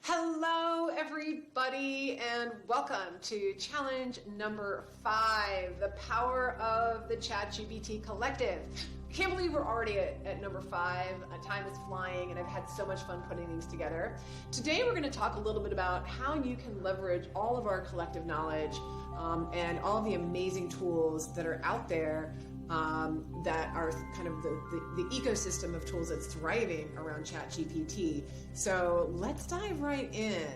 Hello everybody and welcome to challenge number 5, the power of the ChatGPT collective. I can't believe we're already at number 5. Time is flying and I've had so much fun putting these together. Today we're going to talk a little bit about how you can leverage all of our collective knowledge and all of the amazing tools that are out there that are kind of the ecosystem of tools that's thriving around ChatGPT. So let's dive right in.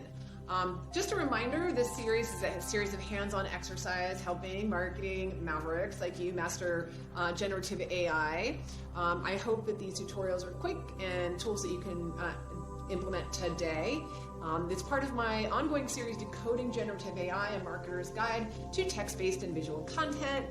Just a reminder, this series is a series of hands-on exercise helping marketing mavericks like you master generative AI. I hope that these tutorials are quick and tools that you can implement today. It's part of my ongoing series, Decoding Generative AI, a Marketer's Guide to Text-Based and Visual Content,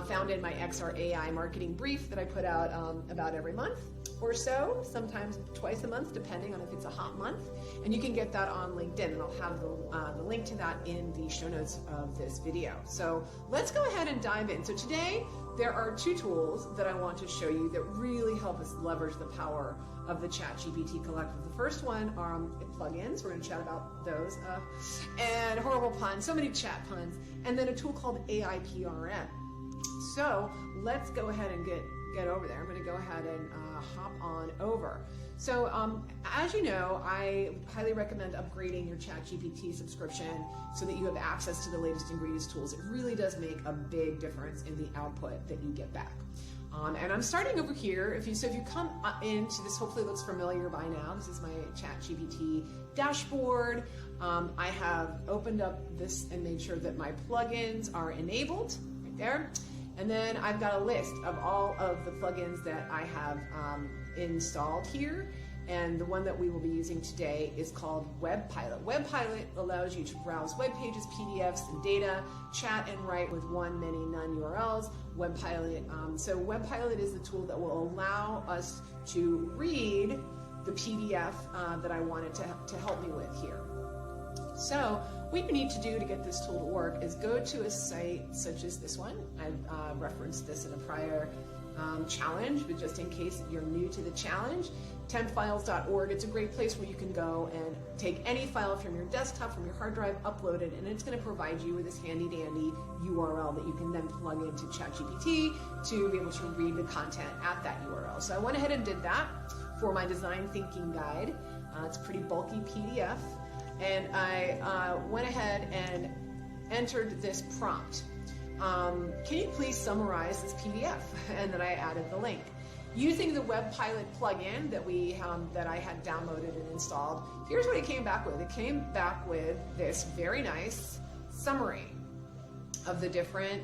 found in my XR AI marketing brief that I put out about every month or so, sometimes twice a month, depending on if it's a hot month. And you can get that on LinkedIn, and I'll have the link to that in the show notes of this video. So let's go ahead and dive in. So today, there are 2 tools that I want to show you that really help us leverage the power of the ChatGPT collective. The first one are plugins. We're going to chat about those. And horrible puns, so many chat puns. And then a tool called AIPRM. So let's go ahead and get over there. I'm going to go ahead and hop on over. So as you know, I highly recommend upgrading your ChatGPT subscription so that you have access to the latest and greatest tools. It really does make a big difference in the output that you get back. And I'm starting over here. If you come into this, hopefully it looks familiar by now. This is my ChatGPT dashboard. I have opened up this and made sure that my plugins are enabled right there. And then I've got a list of all of the plugins that I have installed here. And the one that we will be using today is called WebPilot. WebPilot allows you to browse web pages, PDFs, and data, chat and write with one, many, none URLs. WebPilot. So WebPilot is the tool that will allow us to read the PDF that I wanted to help me with here. So what you need to do to get this tool to work is go to a site such as this one. I've referenced this in a prior challenge, but just in case you're new to the challenge, tempfiles.org. It's a great place where you can go and take any file from your desktop, from your hard drive, upload it, and it's going to provide you with this handy dandy URL that you can then plug into ChatGPT to be able to read the content at that URL. So I went ahead and did that for my design thinking guide. It's a pretty bulky PDF. And I went ahead and entered this prompt. Can you please summarize this PDF? And then I added the link. Using the WebPilot plugin that I had downloaded and installed, here's what it came back with. It came back with this very nice summary of the different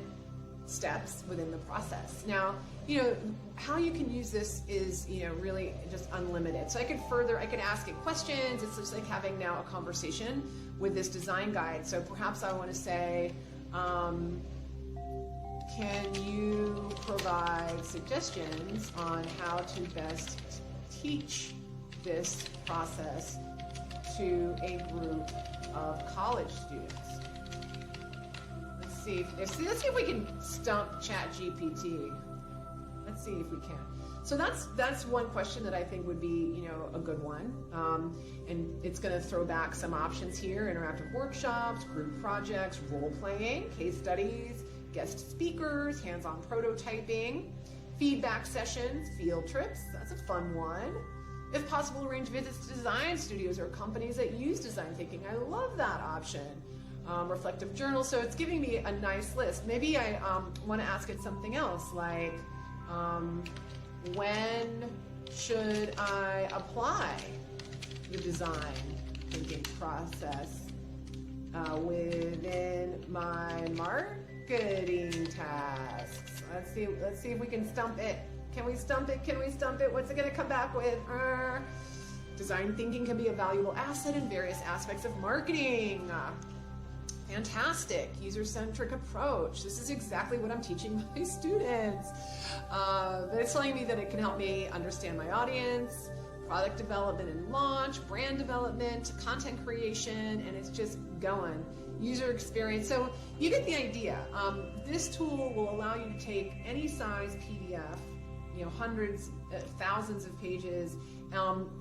steps within the process. Now, how you can use this is, really just unlimited. So I could ask it questions. It's just like having now a conversation with this design guide. So perhaps I want to say, can you provide suggestions on how to best teach this process to a group of college students? Let's see if we can stump ChatGPT. Let's see if we can. So that's one question that I think would be, a good one. And it's going to throw back some options here: interactive workshops, group projects, role playing, case studies, guest speakers, hands-on prototyping, feedback sessions, field trips. That's a fun one. If possible, arrange visits to design studios or companies that use design thinking. I love that option. Reflective journal. So it's giving me a nice list. Maybe I want to ask it something else like, when should I apply the design thinking process within my marketing tasks? Let's see if we can stump it. Can we stump it? What's it going to come back with? Design thinking can be a valuable asset in various aspects of marketing. Fantastic. User-centric approach. This is exactly what I'm teaching my students. But it's telling me that it can help me understand my audience, product development and launch, brand development, content creation, and it's just going. User experience. So you get the idea. This tool will allow you to take any size PDF hundreds, thousands of pages,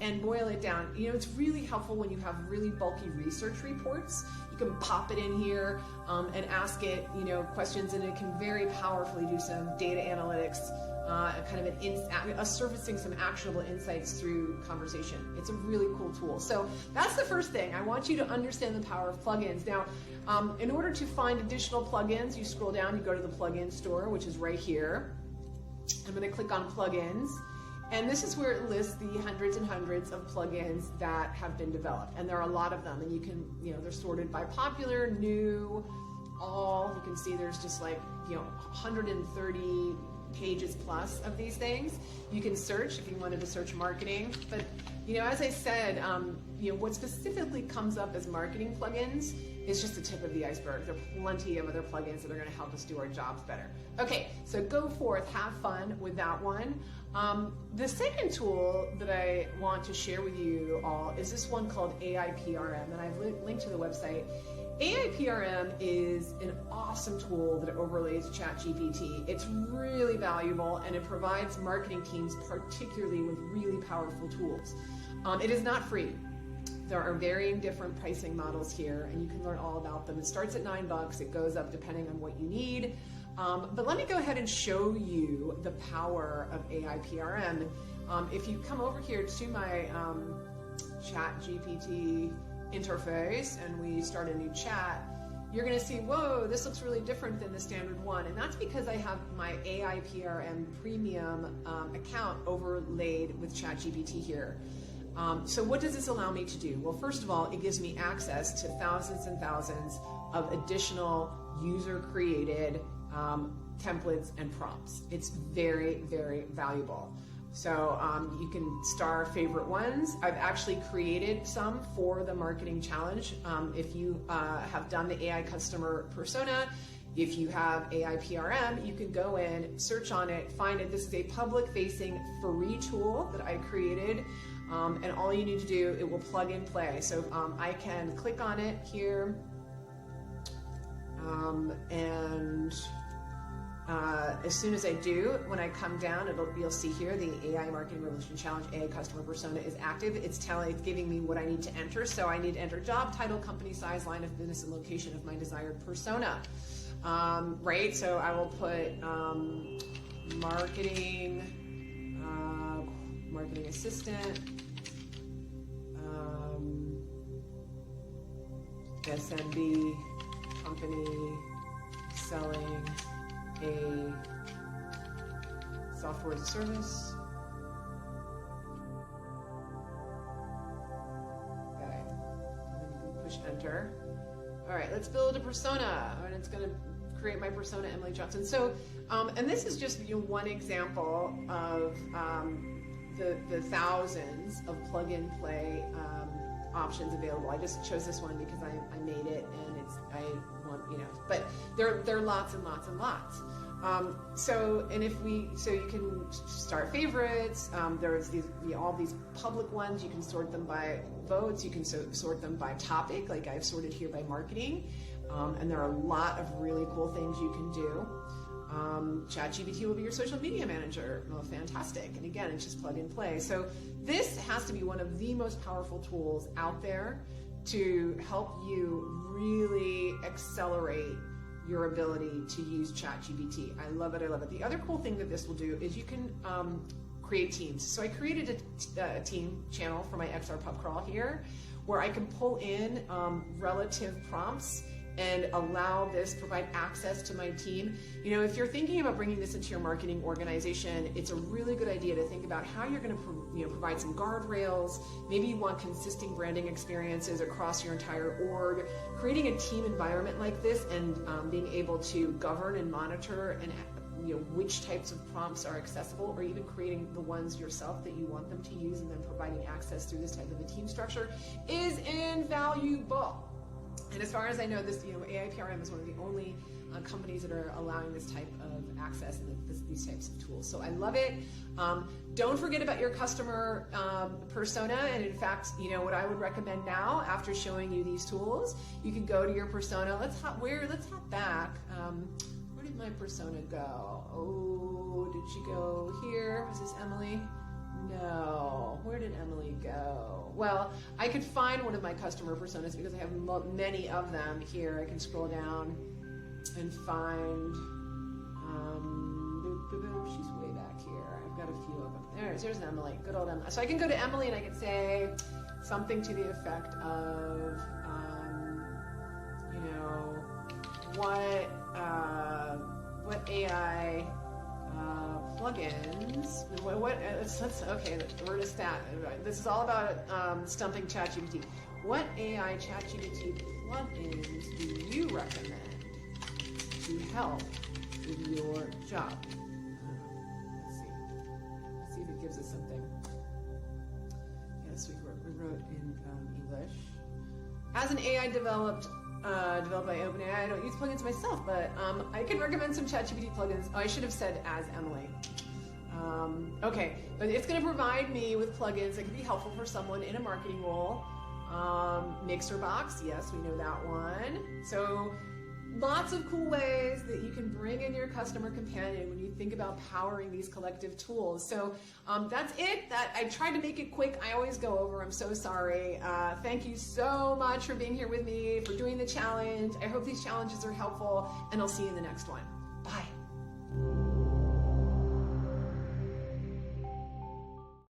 and boil it down. It's really helpful when you have really bulky research reports. You can pop it in here and ask it, questions, and it can very powerfully do some data analytics, kind of surfacing some actionable insights through conversation. It's a really cool tool. So that's the first thing. I want you to understand the power of plugins. Now, in order to find additional plugins, you scroll down, you go to the plugin store, which is right here. I'm going to click on plugins. And this is where it lists the hundreds and hundreds of plugins that have been developed. And there are a lot of them. And you can, they're sorted by popular, new, all. You can see there's just like, 130 pages plus of these things. You can search if you wanted to search marketing. But, as I said, what specifically comes up as marketing plugins is just the tip of the iceberg. There are plenty of other plugins that are going to help us do our jobs better. Okay, so go forth, have fun with that one. The second tool that I want to share with you all is this one called AIPRM, and I've linked to the website. AIPRM is an awesome tool that overlays ChatGPT. It's really valuable, and it provides marketing teams particularly with really powerful tools. It is not free. There are varying different pricing models here, and you can learn all about them. It starts at $9. It goes up depending on what you need. But let me go ahead and show you the power of AIPRM. If you come over here to my ChatGPT interface and we start a new chat, you're going to see, whoa, this looks really different than the standard one. And that's because I have my AIPRM premium account overlaid with ChatGPT here. So what does this allow me to do? Well, first of all, it gives me access to thousands and thousands of additional user-created templates and prompts. It's very, very valuable. So you can star favorite ones. I've actually created some for the marketing challenge. If you have done the AI customer persona, if you have AIPRM, you can go in, search on it, find it. This is a public-facing free tool that I created. And all you need to do, it will plug and play. So I can click on it here, and as soon as I do, when I come down, you'll see here the AI Marketing Revolution Challenge AI Customer Persona is active. It's giving me what I need to enter. So I need to enter job, title, company size, line of business, and location of my desired persona. Right? So I will put marketing assistant, SMB, company, selling a software as a service. Okay, and then push enter. All right, let's build a persona, and it's going to create my persona, Emily Johnson. So, and this is just one example of the thousands of plug-and-play options available. I just chose this one because I made it, and but there are lots and lots and lots. So you can start favorites. There's all these public ones. You can sort them by votes. You can sort them by topic, like I've sorted here by marketing. And there are a lot of really cool things you can do. ChatGPT will be your social media manager. Well, fantastic. And again, it's just plug and play. So this has to be one of the most powerful tools out there to help you really accelerate your ability to use ChatGPT. I love it. I love it. The other cool thing that this will do is you can create teams. So I created a team channel for my XR Pub Crawl here, where I can pull in relative prompts and provide access to my team. If you're thinking about bringing this into your marketing organization, it's a really good idea to think about how you're going to provide some guardrails. Maybe you want consistent branding experiences across your entire org. Creating a team environment like this and being able to govern and monitor and which types of prompts are accessible, or even creating the ones yourself that you want them to use and then providing access through this type of a team structure is invaluable. And as far as I know, this AIPRM is one of the only companies that are allowing this type of access and these types of tools. So I love it. Don't forget about your customer persona. And in fact, what I would recommend now, after showing you these tools, you can go to your persona. Let's hop back. Where where did my persona go? Oh, did she go here? Was this Emily? No. Where did Emily go? Well, I could find one of my customer personas because I have many of them here. I can scroll down and find, she's way back here. I've got a few of them. There's Emily, good old Emily. So I can go to Emily and I can say something to the effect of, what AI plugins, okay, the word is stat. This is all about stumping ChatGPT. What AI ChatGPT plugins do you recommend to help with your job? Let's see if it gives us something. Yes, we wrote in English. As an AI developed by OpenAI, I don't use plugins myself, but I can recommend some ChatGPT plugins. Oh, I should have said as Emily. Okay, but it's going to provide me with plugins that can be helpful for someone in a marketing role. Mixerbox, yes, we know that one. So lots of cool ways that you can bring in your customer companion when you think about powering these collective tools. So that's it. I tried to make it quick. I always go over. I'm so sorry. Thank you so much for being here with me, for doing the challenge. I hope these challenges are helpful, and I'll see you in the next one. Bye.